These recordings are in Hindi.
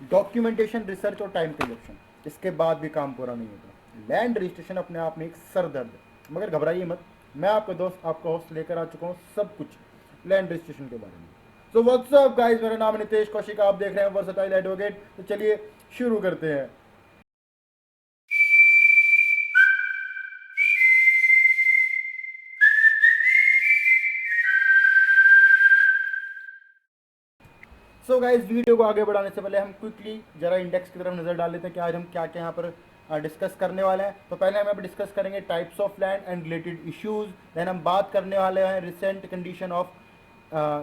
डॉक्यूमेंटेशन, रिसर्च और टाइम कंजप्शन, इसके बाद भी काम पूरा नहीं होता। लैंड रजिस्ट्रेशन अपने आप में एक सर दर्द है, मगर घबराइए मत, मैं आपका दोस्त, आपका होस्ट लेकर आ चुका हूँ सब कुछ लैंड रजिस्ट्रेशन के बारे में। सो व्हाट्स अप गाइस, मेरा नाम है नितेश कौशिक, आप देख रहे हैं वर्सटाइल एडवोकेट। तो चलिए शुरू करते हैं। सो गाइस, वीडियो को आगे बढ़ाने से पहले हम क्विकली जरा इंडेक्स की तरफ नज़र डाल लेते हैं कि आज हम क्या क्या यहाँ पर डिस्कस करने वाले हैं। तो पहले हम यहाँ पर डिस्कस करेंगे types of land and related issues. Then हम बात करने वाले हैं recent condition of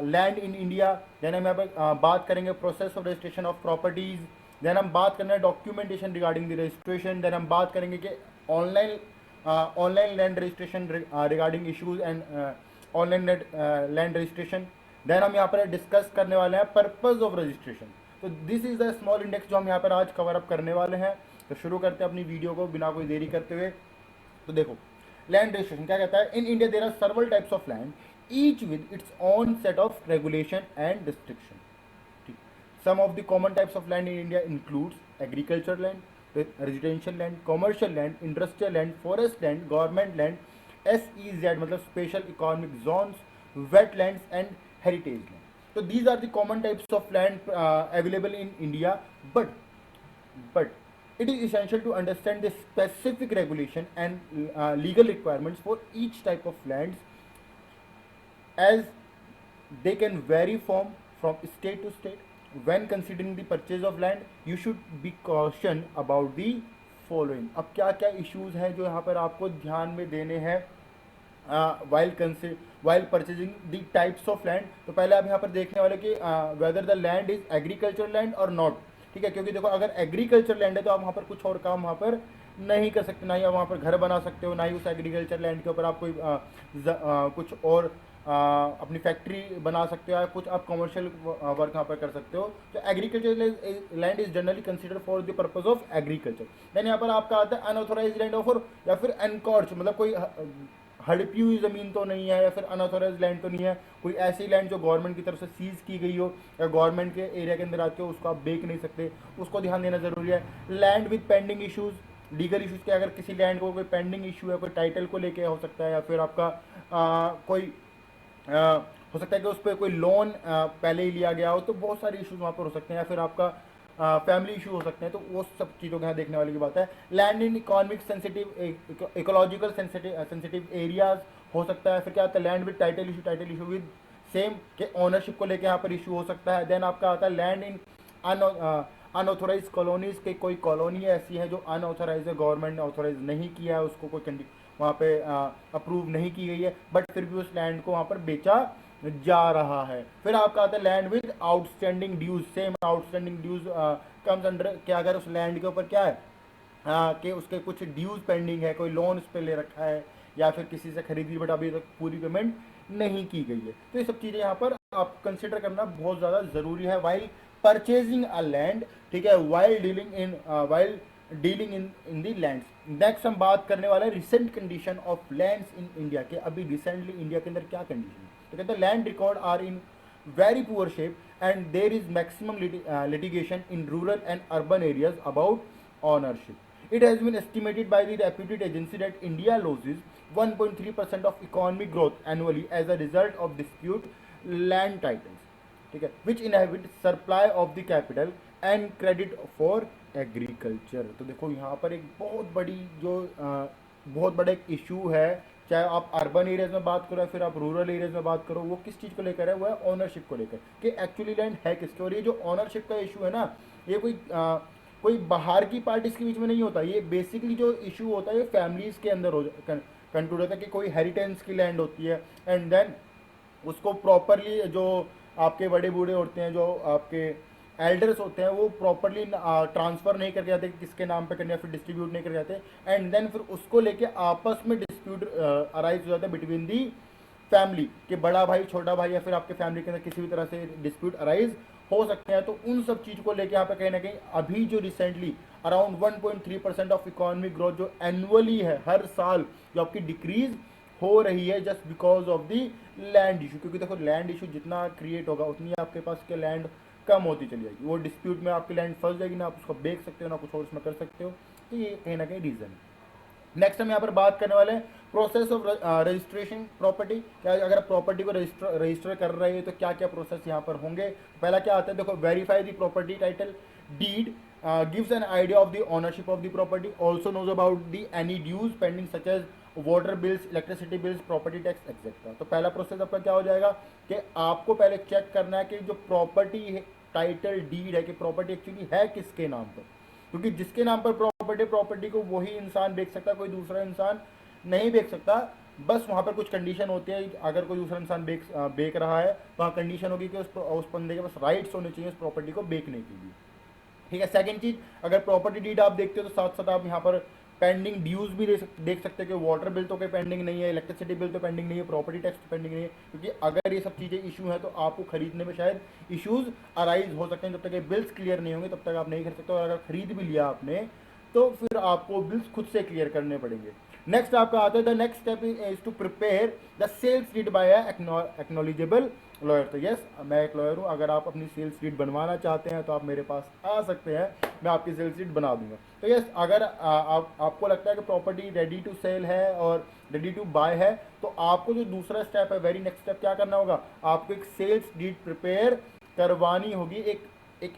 land in India. Then हम यहाँ पर बात करेंगे process of registration of properties. Then हम बात करना है documentation regarding the registration. Then हम बात करेंगे कि online land registration regarding issues and online land registration. Then हम यहाँ पर डिस्कस करने वाले हैं पर्पज ऑफ रजिस्ट्रेशन। तो this is the small index जो हम यहाँ पर आज कवर अप करने वाले हैं। तो शुरू करते हैं अपनी वीडियो को बिना कोई देरी करते हुए। तो देखो, लैंड रजिस्ट्रेशन क्या कहता है। In India there are several types of land, each with its own set of regulation and restriction. ठीक, some of the common types of land in India includes agriculture land, residential land, commercial land, industrial land, forest land, government land, SEZ मतलब special economic zones, wetlands and heritage land. So these are the common types of land available in India, but it is essential to understand the specific regulation and legal requirements for each type of lands, as they can vary from state to state. When considering the purchase of land, you should be cautioned about the following. अब क्या क्या issues हैं जो यहाँ पर आपको ध्यान में देने हैं while purchasing the types of land. तो पहले आप यहाँ पर देखने वाले कि whether the land is agriculture land और नॉट। ठीक है, क्योंकि देखो अगर एग्रीकल्चर लैंड है तो आप वहाँ पर कुछ और काम वहाँ पर नहीं कर सकते, ना ही आप वहाँ पर घर बना सकते हो, ना ही उस एग्रीकल्चर लैंड के ऊपर आप कोई कुछ और अपनी फैक्ट्री बना सकते हो या कुछ आप कमर्शियल वर्क यहाँ पर कर सकते हो। तो agriculture land is generally consider for the purpose of agriculture. Then यहाँ पर आपका आता है अनऑथोराइज लैंड ऑफर या फिर एनकॉर्च, मतलब कोई हड़पी हुई ज़मीन तो नहीं है या फिर अनऑथोराइज लैंड तो नहीं है, कोई ऐसी लैंड जो गवर्नमेंट की तरफ से सीज की गई हो या गवर्नमेंट के एरिया के अंदर आती हो, उसको आप बेच नहीं सकते, उसको ध्यान देना ज़रूरी है। Land with pending issues, legal issues के अगर किसी लैंड को कोई पेंडिंग इशू है, कोई टाइटल को लेके हो सकता है या फिर आपका कोई हो सकता है कि उस पर कोई लोन पहले ही लिया गया हो, तो बहुत सारे इश्यूज वहाँ पर हो सकते हैं, या फिर आपका फैमिली इशू हो सकते हैं। तो वो सब चीज़ों के यहाँ देखने वाली की बात है। Land in economic sensitive, ecological sensitive areas हो सकता है। फिर क्या आता है land with title issue with same के ओनरशिप को लेकर यहाँ पर इशू हो सकता है। देन आपका आता है लैंड इन अनऑथोराइज कॉलोनीज के, कोई कॉलोनी ऐसी है जो अनऑथोराइज है, गवर्नमेंट ने ऑथोराइज नहीं किया है, उसको कोई वहाँ पे अप्रूव नहीं की गई है, बट फिर भी उस लैंड को वहाँ पर बेचा जा रहा है। फिर आपका आता है land with outstanding dues. Same outstanding dues comes under क्या, अगर उस लैंड के ऊपर क्या है कि उसके कुछ ड्यूज पेंडिंग है, कोई लोन उस पर ले रखा है या फिर किसी से खरीदी बट अभी तक पूरी पेमेंट नहीं की गई है। तो ये सब चीज़ें यहाँ पर आप कंसिडर करना बहुत ज़्यादा ज़रूरी है वाइल परचेजिंग अ लैंड। ठीक है, while dealing in the lands. Next हम बात करने वाले हैं recent condition of lands in India के, अभी रिसेंटली इंडिया के अंदर क्या कंडीशन है। तो कहते हैं land record are in very poor shape and there is maximum litigation in rural and urban areas about ownership. It has been estimated by the reputed agency that India loses 1.3% of economic growth annually as a result of dispute land titles, ठीक है, which inhibit supply of the capital and credit for agriculture। तो देखो यहाँ पर एक बहुत बड़ी जो बहुत बड़ा एक इशू है, चाहे आप अर्बन एरियाज में बात करो या फिर आप रूरल एरियाज में बात करो, वो किस चीज़ को लेकर है, वो है ओनरशिप को लेकर कि एक्चुअली लैंड है किसके। और ये जो ओनरशिप का इशू है ना, ये कोई बाहर की पार्टीज के बीच में नहीं होता, ये बेसिकली जो इशू होता है ये फैमिलीज़ के अंदर कंक्लूड होता है कि कोई हेरिटेंस की लैंड होती है एंड देन उसको प्रॉपरली जो आपके बड़े बूढ़े होते हैं, जो आपके एल्डर्स होते हैं, वो प्रॉपरली ट्रांसफ़र नहीं करके जाते किसके नाम पे करने या फिर डिस्ट्रीब्यूट नहीं कर जाते एंड देन फिर उसको लेके आपस में डिस्प्यूट अराइज हो जाता है बिटवीन दी फैमिली कि बड़ा भाई छोटा भाई या फिर आपके फैमिली के अंदर किसी भी तरह से डिस्प्यूट अराइज हो सकते हैं। तो उन सब चीज़ को लेके यहाँ पे कहीं ना कहीं अभी जो recently around 1.3% of economic growth जो एनुअली है, हर साल जो आपकी डिक्रीज हो रही है just because of the land issue. क्योंकि देखो लैंड इशू जितना क्रिएट होगा उतनी आपके पास के लैंड कम होती चली जाएगी। वो डिस्प्यूट में आपकी लैंड फंस जाएगी, ना आप उसको बेच सकते हो ना कुछ और उसमें कर सकते हो। तो ये कहीं ना कहीं रीज़न है। नेक्स्ट हम यहाँ पर बात करने वाले हैं प्रोसेस ऑफ रजिस्ट्रेशन प्रॉपर्टी। क्या अगर आप प्रॉपर्टी को रजिस्टर कर रहे हो तो क्या क्या प्रोसेस यहाँ पर होंगे। पहला क्या आता है, देखो, verify the property title deed gives an idea of the ownership of the property, also knows about the any dues pending such as water bills, electricity bills, property tax etc. तो पहला प्रोसेस आपका क्या हो जाएगा कि आपको पहले चेक करना है कि जो प्रॉपर्टी टाइटल डीड है कि प्रॉपर्टी एक्चुअली है किसके नाम पर, क्योंकि जिसके नाम पर प्रॉपर्टी को वही इंसान बेच सकता है, कोई दूसरा इंसान नहीं बेच सकता। बस वहाँ पर कुछ कंडीशन होती है, अगर कोई दूसरा इंसान बेच रहा है तो वहाँ कंडीशन होगी कि उस बंदे के पास राइट्स होने चाहिए उस प्रॉपर्टी को बेचने के लिए। ठीक है। सेकंड चीज, अगर प्रॉपर्टी डीड आप देखते हो तो साथ साथ आप यहाँ पर पेंडिंग ड्यूज भी देख सकते हो कि वाटर बिल तो कोई पेंडिंग नहीं है, इलेक्ट्रिसिटी बिल तो पेंडिंग नहीं है, प्रॉपर्टी टैक्स तो पेंडिंग नहीं है, क्योंकि अगर ये सब चीज़ें इशू है तो आपको खरीदने में शायद इश्यूज अराइज हो सकते हैं। जब तक ये बिल्स क्लियर नहीं होंगे तब तक आप नहीं खरीद सकते, और अगर खरीद भी लिया आपने तो फिर आपको बिल्स खुद से क्लियर करने पड़ेंगे। नेक्स्ट आपका आता है the next step is to prepare the sales deed by a knowledgeable lawyer. तो यस, मैं एक लॉयर हूँ, अगर आप अपनी सेल्स डीड बनवाना चाहते हैं तो आप मेरे पास आ सकते हैं, मैं आपकी सेल्स डीड बना दूंगा। तो यस, अगर आपको लगता है कि प्रॉपर्टी रेडी टू सेल है और रेडी टू बाय है तो आपको जो दूसरा स्टेप है, वेरी नेक्स्ट स्टेप क्या करना होगा, आपको एक सेल्स डीड प्रिपेयर करवानी होगी एक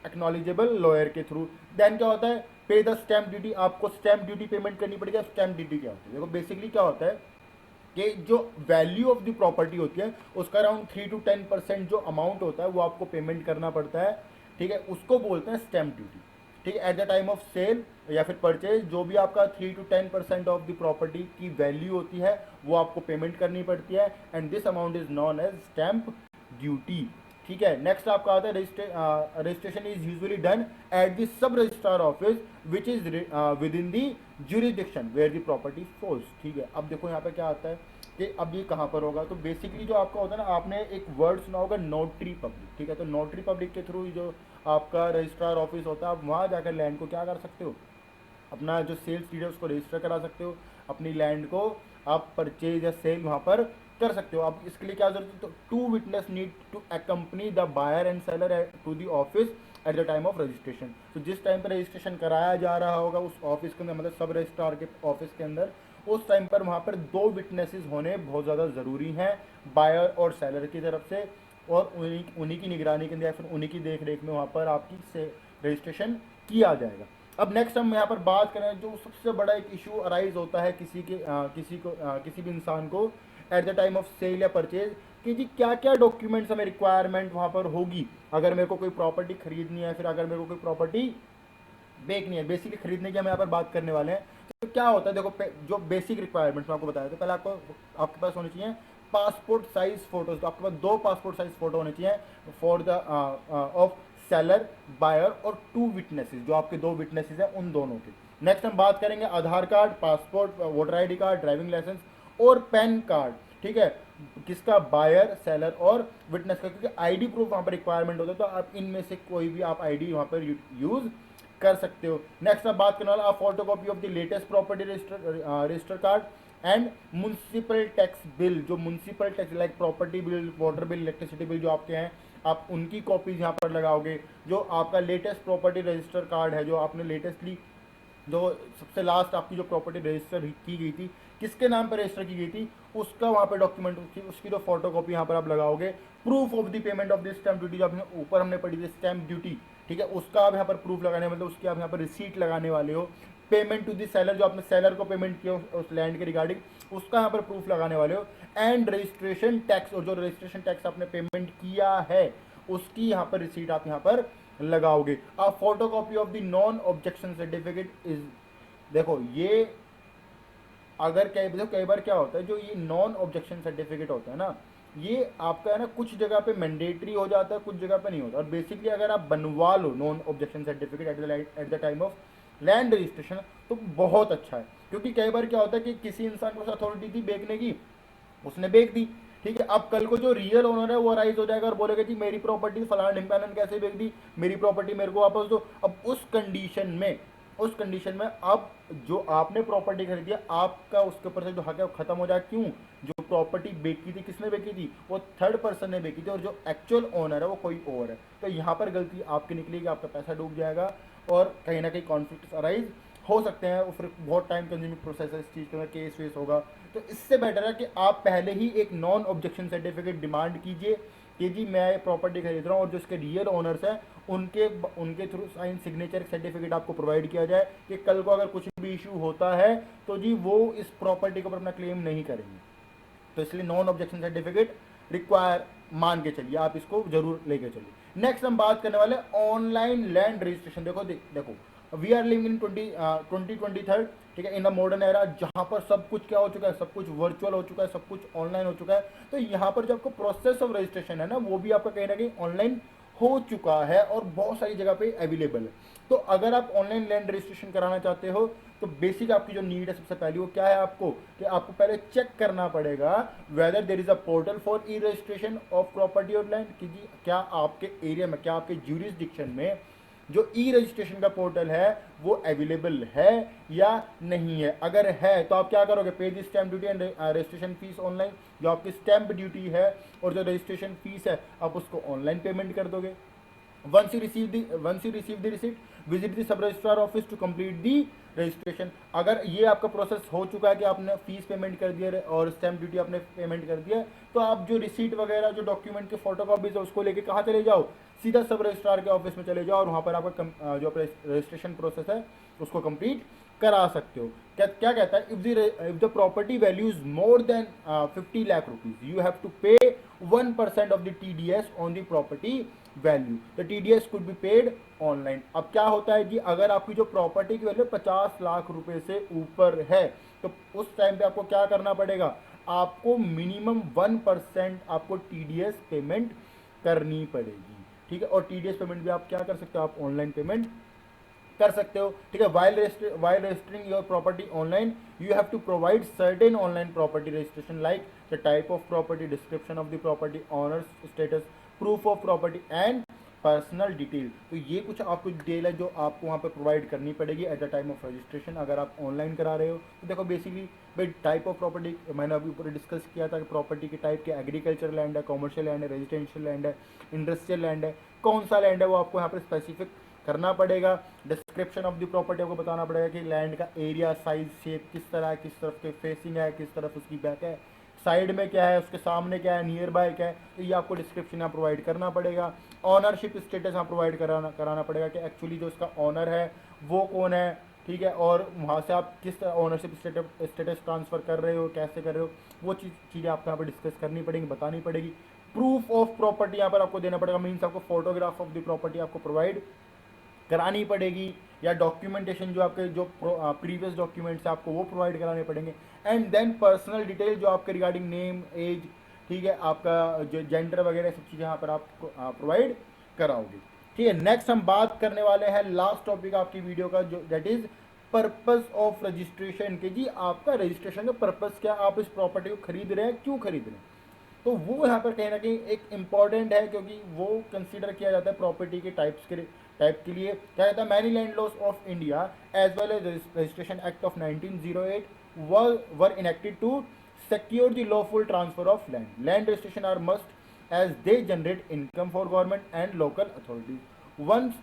एक्नॉलेजेबल लॉयर के थ्रू। देन क्या होता है, पे द स्टैम्प ड्यूटी, आपको स्टैम्प ड्यूटी पेमेंट करनी पड़ेगी। स्टैम्प ड्यूटी क्या होती है, देखो बेसिकली क्या होता है कि जो वैल्यू ऑफ द प्रॉपर्टी होती है उसका अराउंड 3 to 10% जो अमाउंट होता है वो आपको पेमेंट करना पड़ता है। ठीक है, उसको बोलते हैं स्टैम्प ड्यूटी। ठीक है, at the time of sale या फिर परचेज जो भी आपका 3 to 10% ऑफ द प्रॉपर्टी की वैल्यू होती है वो आपको पेमेंट करनी पड़ती है, and this amount is known as stamp duty. ठीक है। नेक्स्ट आपका आता है registration is usually done at the sub registrar office which is within the jurisdiction where the property falls. ठीक है, अब देखो यहाँ पे क्या आता है कि अब ये कहाँ पर होगा, तो बेसिकली जो आपका होता है ना, आपने एक वर्ड सुना होगा नोटरी पब्लिक। ठीक है, तो नोटरी पब्लिक के थ्रू जो आपका रजिस्ट्रार ऑफिस होता है, आप वहाँ जाकर लैंड को क्या कर सकते हो, अपना जो सेल्स डीड है उसको रजिस्टर करा सकते हो, अपनी लैंड को आप परचेज या सेल वहाँ पर कर सकते हो। अब इसके लिए क्या जरूरत है, तो 2 witness need to accompany the buyer and seller to the office at the time of registration. तो जिस टाइम पर रजिस्ट्रेशन कराया जा रहा होगा उस ऑफिस के अंदर, मतलब सब रजिस्ट्रार के ऑफिस के अंदर, उस टाइम पर वहाँ पर 2 विटनेसेस होने बहुत ज़्यादा ज़रूरी हैं, बायर और सेलर की तरफ से, और उन्हीं की निगरानी के अंदर या फिर उन्हीं की देख रेख में वहाँ पर आपकी से रजिस्ट्रेशन किया जाएगा। अब नेक्स्ट हम यहाँ पर बात करें जो सबसे बड़ा एक इशू अराइज होता है किसी भी इंसान को at the time of sale या परचेज, कि जी क्या क्या डॉक्यूमेंट्स हमें रिक्वायरमेंट वहाँ पर होगी अगर मेरे को कोई प्रॉपर्टी खरीदनी है, फिर अगर मेरे को कोई प्रॉपर्टी बेचनी है। बेसिकली खरीदने की हम यहाँ पर बात करने वाले हैं। तो क्या होता है, देखो जो बेसिक रिक्वायरमेंट्स मैं आपको बताया, तो पहले आपके पास होनी चाहिए पासपोर्ट साइज फोटोज। तो आपके पास 2 पासपोर्ट साइज फोटो होने चाहिए for the of seller, buyer, और 2 विटनेसेस, जो आपके 2 विटनेसेस हैं उन दोनों के। नेक्स्ट हम बात करेंगे Aadhaar card, passport, voter ID card, driving licence और पैन कार्ड। ठीक है, किसका, बायर, सेलर और विटनेस का, क्योंकि आईडी प्रूफ वहाँ पर रिक्वायरमेंट होता है, तो आप इनमें से कोई भी आप आईडी वहाँ पर यूज कर सकते हो। नेक्स्ट आप बात करने वाला आप photo copy of the latest property register card and municipal tax bill. जो municipal tax like property bill, water bill, electricity bill जो आपके हैं, आप उनकी कॉपीज यहाँ पर लगाओगे। जो आपका लेटेस्ट प्रॉपर्टी रजिस्टर कार्ड है, जो आपने लेटेस्टली जो सबसे लास्ट आपकी जो प्रॉपर्टी रजिस्टर की गई थी, किसके नाम पर रजिस्टर की गई थी, उसका वहाँ पर डॉक्यूमेंट, उसकी जो फोटो कॉपी यहाँ पर आप लगाओगे। Proof of the payment of the stamp duty, जो आपने ऊपर हमने पढ़ी थी स्टैम्प ड्यूटी, ठीक है, उसका आप यहाँ पर प्रूफ लगाने, मतलब उसकी आप यहाँ पर रिसीट लगाने वाले हो। पेमेंट टू द सेलर, जो आपने सेलर को पेमेंट किया उस लैंड के रिगार्डिंग, उसका यहाँ पर प्रूफ लगाने वाले हो। एंड रजिस्ट्रेशन टैक्स, और जो रजिस्ट्रेशन टैक्स आपने पेमेंट किया है उसकी यहाँ पर रिसीट आप यहाँ पर लगाओगे। A photo copy of the non objection certificate is, देखो ये अगर कई बार क्या होता है, जो ये नॉन ऑब्जेक्शन सर्टिफिकेट होता है ना, ये आपका है ना कुछ जगह पे मैंडेटरी हो जाता है, कुछ जगह पे नहीं होता। और बेसिकली अगर आप बनवा लो non objection certificate at the time of land registration तो बहुत अच्छा है, क्योंकि कई बार क्या होता है कि किसी इंसान के पास अथॉरिटी थी बेचने की, उसने बेच दी। ठीक है, अब कल को जो रियल ओनर है वो राइज हो जाएगा और बोलेगा जी मेरी प्रॉपर्टी फलाना ढिमकाना कैसे बेच दी, मेरी प्रॉपर्टी मेरे को वापस दो। अब उस कंडीशन में अब जो आपने प्रॉपर्टी खरीदी है, आपका उसके ऊपर से जो हक है वो खत्म हो जाएगा। क्यों, जो प्रॉपर्टी बेची थी, किसने बेची थी? वो थर्ड पर्सन ने बेची थी, और जो एक्चुअल ओनर है वो कोई और है। तो यहाँ पर गलती आपकी निकलेगी, आपका पैसा डूब जाएगा और कहीं ना कहीं कॉन्फ्लिक्ट अराइज हो सकते हैं, और फिर बहुत टाइम कंज्यूमिंग प्रोसेस है इस चीज़ के अंदर, केस वेस होगा। तो इससे बेटर है कि आप पहले ही एक नॉन ऑब्जेक्शन सर्टिफिकेट डिमांड कीजिए कि जी मैं ये प्रॉपर्टी खरीद रहा हूँ, और जो इसके रियल ओनर्स हैं उनके उनके थ्रू साइन सिग्नेचर सर्टिफिकेट आपको प्रोवाइड किया जाए कि कल को अगर कुछ भी इशू होता है तो जी वो इस प्रॉपर्टी के ऊपर अपना क्लेम नहीं करेंगे। तो इसलिए नॉन ऑब्जेक्शन सर्टिफिकेट रिक्वायर मान के चलिए, आप इसको जरूर लेके चलिए। नेक्स्ट हम बात करने वाले ऑनलाइन लैंड रजिस्ट्रेशन। देखो वी आर लिविंग इन 2023, ठीक है, इन अ मॉडर्न एरा, जहां पर सब कुछ क्या हो चुका है, सब कुछ वर्चुअल हो चुका है, सब कुछ ऑनलाइन हो चुका है। तो यहाँ पर जो आपको प्रोसेस ऑफ रजिस्ट्रेशन है ना, वो भी आपका कहीं ना कहीं ऑनलाइन हो चुका है और बहुत सारी जगह पे अवेलेबल है। तो अगर आप ऑनलाइन लैंड रजिस्ट्रेशन कराना चाहते हो तो बेसिक आपकी जो नीड है सबसे पहली वो क्या है आपको, कि आपको पहले चेक करना पड़ेगा whether there is a portal for e registration of property और लैंड, कि जी क्या आपके एरिया में, क्या आपके ज्यूरिसडिक्शन में जो ई रजिस्ट्रेशन का पोर्टल है वो अवेलेबल है या नहीं है। अगर है तो आप क्या करोगे, पे the stamp duty and registration fees online, जो आपकी स्टैम्प ड्यूटी है और जो रजिस्ट्रेशन फीस है आप उसको ऑनलाइन पेमेंट कर दोगे। once you receive the receipt, visit the sub registrar office to complete the registration. अगर ये आपका प्रोसेस हो चुका है कि आपने फीस पेमेंट कर दिया और स्टैम्प ड्यूटी आपने पेमेंट कर दिया, तो आप जो रिसीट वगैरह जो डॉक्यूमेंट के फोटोकॉपीज है उसको लेके कहाँ चले जाओ, सीधा सब रजिस्ट्रार के ऑफिस में चले जाओ और वहाँ पर आपका जो रजिस्ट्रेशन प्रोसेस है उसको कंप्लीट करा सकते हो। क्या कहता है, if the property value is more than 50 lakh rupees, you have to pay 1% of the TDS on the property value. The TDS could be paid online. अब क्या होता है जी, अगर आपकी जो प्रॉपर्टी की वैल्यू 50 लाख रुपए से ऊपर है तो उस टाइम पे आपको क्या करना पड़ेगा, आपको मिनिमम 1% आपको TDS पेमेंट करनी पड़ेगी, ठीक है। और TDS पेमेंट भी आप क्या कर सकते हो, आप ऑनलाइन पेमेंट कर सकते हो, ठीक है। While registering your property online, you have to provide certain online property registration like the type of property, description of the property, owner's status, proof of property and personal detail. तो ये कुछ आपको डिटेल है जो आपको वहाँ पे प्रोवाइड करनी पड़ेगी eight the time of registration, अगर आप ऑनलाइन करा रहे हो। तो देखो बेसिकली भाई टाइप ऑफ प्रॉपर्टी मैंने अभी ऊपर डिस्कस किया था कि प्रॉपर्टी के टाइप के एग्रीकल्चर लैंड है, कॉमर्शियल लैंड है, रेजिडेंशियल लैंड है, इंडस्ट्रियल लैंड है, कौन सा लैंड है वो आपको यहाँ पर स्पेसिफिक करना पड़ेगा। डिस्क्रिप्शन ऑफ द प्रॉपर्टी आपको बताना पड़ेगा कि लैंड का एरिया, साइज, शेप किस तरह है, किस तरफ के फेसिंग है, किस तरफ उसकी बैक है, साइड में क्या है, उसके सामने क्या है, नियर बाय क्या है। तो ये आपको डिस्क्रिप्शन यहाँ प्रोवाइड करना पड़ेगा। ऑनरशिप स्टेटस यहाँ प्रोवाइड कराना पड़ेगा कि एक्चुअली जो उसका ऑनर है वो कौन है, ठीक है। और वहाँ से आप किस तरह ऑनरशिप स्टेटस ट्रांसफ़र कर रहे हो, कैसे कर रहे हो, वो चीज़ें आपको यहाँ पर डिस्कस करनी पड़ेंगी, बतानी पड़ेगी। प्रूफ ऑफ प्रॉपर्टी यहाँ पर आपको देना पड़ेगा, मीन्स आपको फोटोग्राफ ऑफ द प्रॉपर्टी आपको प्रोवाइड करानी पड़ेगी, या डॉक्यूमेंटेशन जो आपके जो प्रीवियस डॉक्यूमेंट्स है आपको वो प्रोवाइड कराने पड़ेंगे। एंड देन पर्सनल डिटेल जो आपके रिगार्डिंग नेम, एज, ठीक है, आपका जो जेंडर वगैरह सब चीज़ें यहाँ पर आप प्रोवाइड कराओगे, ठीक है। नेक्स्ट हम बात करने वाले हैं लास्ट टॉपिक आपकी वीडियो का, जो that is purpose of registration, के जी आपका रजिस्ट्रेशन का पर्पस क्या, आप इस प्रॉपर्टी को खरीद रहे हैं, क्यों खरीद रहे हैं। तो वो यहाँ पर कहीं ना कहीं एक इम्पॉर्टेंट है, क्योंकि वो कंसीडर किया जाता है प्रॉपर्टी के टाइप के लिए। क्या कहता है, many land laws of India as well as registration act of 1908 were enacted to secure the lawful transfer of land. Land registration are must as they generate income for government and local authorities. Once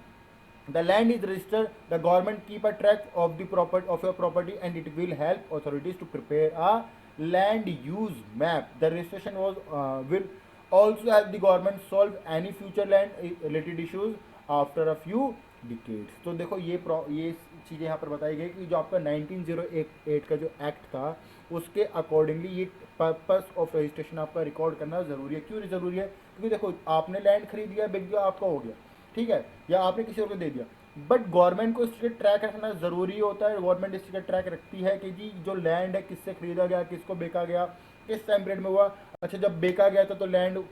the land is registered, the government keep a track of the property of your property, and it will help authorities to prepare a land use map. The registration will also help the government solve any future land related issues after a few decades. तो देखो ये चीज़ें यहाँ पर बताई गई कि जो आपका 1908 का जो एक्ट था उसके अकॉर्डिंगली ये पर्पस ऑफ रजिस्ट्रेशन आपका रिकॉर्ड करना ज़रूरी है। क्यों ज़रूरी है, क्योंकि देखो आपने लैंड खरीद लिया, बिक गया, आपका हो गया, ठीक है, या आपने किसी और को दे दिया, बट गवर्नमेंट को इसके ट्रैक रखना ज़रूरी होता है। गवर्नमेंट इसका ट्रैक रखती है कि जी जो लैंड है किससे खरीदा गया, किसको बेचा गया, किस टाइम पीरियड में हुआ। अच्छा, जब बेचा गया था तो लैंड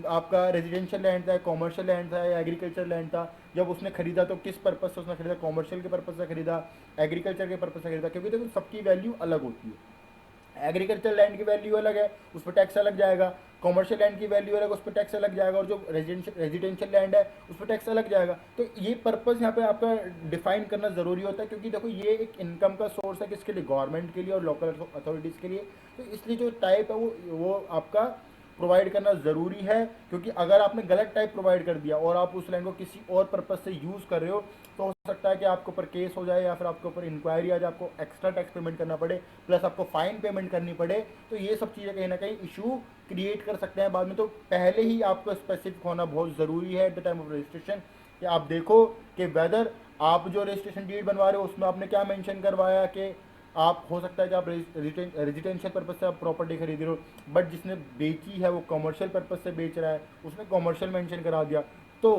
आपका रेजिडेंशियल लैंड था, कॉमर्शियल लैंड था या एग्रीकल्चर लैंड था। जब उसने खरीदा तो किस पर्पज़ से उसने खरीदा, कॉमर्शियल के पर्पज़ से खरीदा, एग्रीकल्चर के पर्पज़ से खरीदा, क्योंकि देखो सबकी वैल्यू अलग होती है। एग्रीकल्चर लैंड की वैल्यू अलग है, उस पर टैक्स अलग जाएगा। कॉमर्शियल लैंड की वैल्यू अलग, उस पर टैक्स अलग जाएगा। और जो रेजिडेंशियल लैंड है उस पर टैक्स अलग जाएगा। तो ये पर्पस यहाँ पे आपका डिफाइन करना ज़रूरी होता है, क्योंकि देखो ये एक इनकम का सोर्स है किसके लिए, गवर्नमेंट के लिए और लोकल अथॉरिटीज़ के लिए। तो इसलिए जो टाइप है वो आपका प्रोवाइड करना ज़रूरी है, क्योंकि अगर आपने गलत टाइप प्रोवाइड कर दिया और आप उस लैंड को किसी और पर्पज़ से यूज़ कर रहे हो, तो हो सकता है कि आपके ऊपर केस हो जाए या फिर आपके ऊपर इंक्वायरी आ जाए, आपको एक्स्ट्रा टैक्स पेमेंट करना पड़े, प्लस आपको फाइन पेमेंट करनी पड़े। तो ये सब चीज़ें कहीं ना कहीं इशू क्रिएट कर सकते हैं बाद में। तो पहले ही आपको स्पेसिफिक होना बहुत ज़रूरी है at the time of registration, कि आप देखो कि वेदर आप जो रजिस्ट्रेशन डीड बनवा रहे हो उसमें आपने क्या मेंशन करवाया, कि आप हो सकता है कि आप रेजिडेंशियल पर्पज से आप प्रॉपर्टी खरीद रहे हो, बट जिसने बेची है वो कमर्शियल पर्पज से बेच रहा है, उसने कमर्शियल मेंशन करा दिया, तो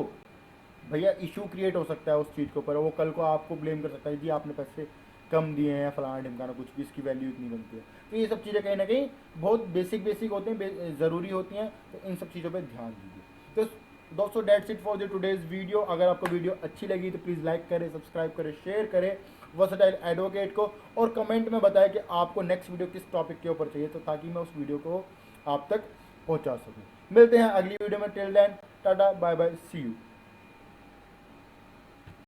भैया इशू क्रिएट हो सकता है उस चीज़ के ऊपर। वो कल को आपको ब्लेम कर सकता है जी आपने पैसे कम दिए हैं, फलाना ढिमकाना कुछ भी, इसकी वैल्यू इतनी बनती है। तो ये सब चीज़ें कहीं ना कहीं बहुत बेसिक होती हैं, ज़रूरी होती हैं, तो इन सब चीज़ों पर ध्यान दीजिए। तो दोस्तों that's it for the today's video. अगर आपको वीडियो अच्छी लगी तो प्लीज़ लाइक करें, सब्सक्राइब करें, शेयर करें वर्सेटाइल एडवोकेट को, और कमेंट में बताएं कि आपको नेक्स्ट वीडियो किस टॉपिक के ऊपर चाहिए, तो ताकि मैं उस वीडियो को आप तक पहुंचा सकूं। मिलते हैं अगली वीडियो में, till then tata bye bye, see you.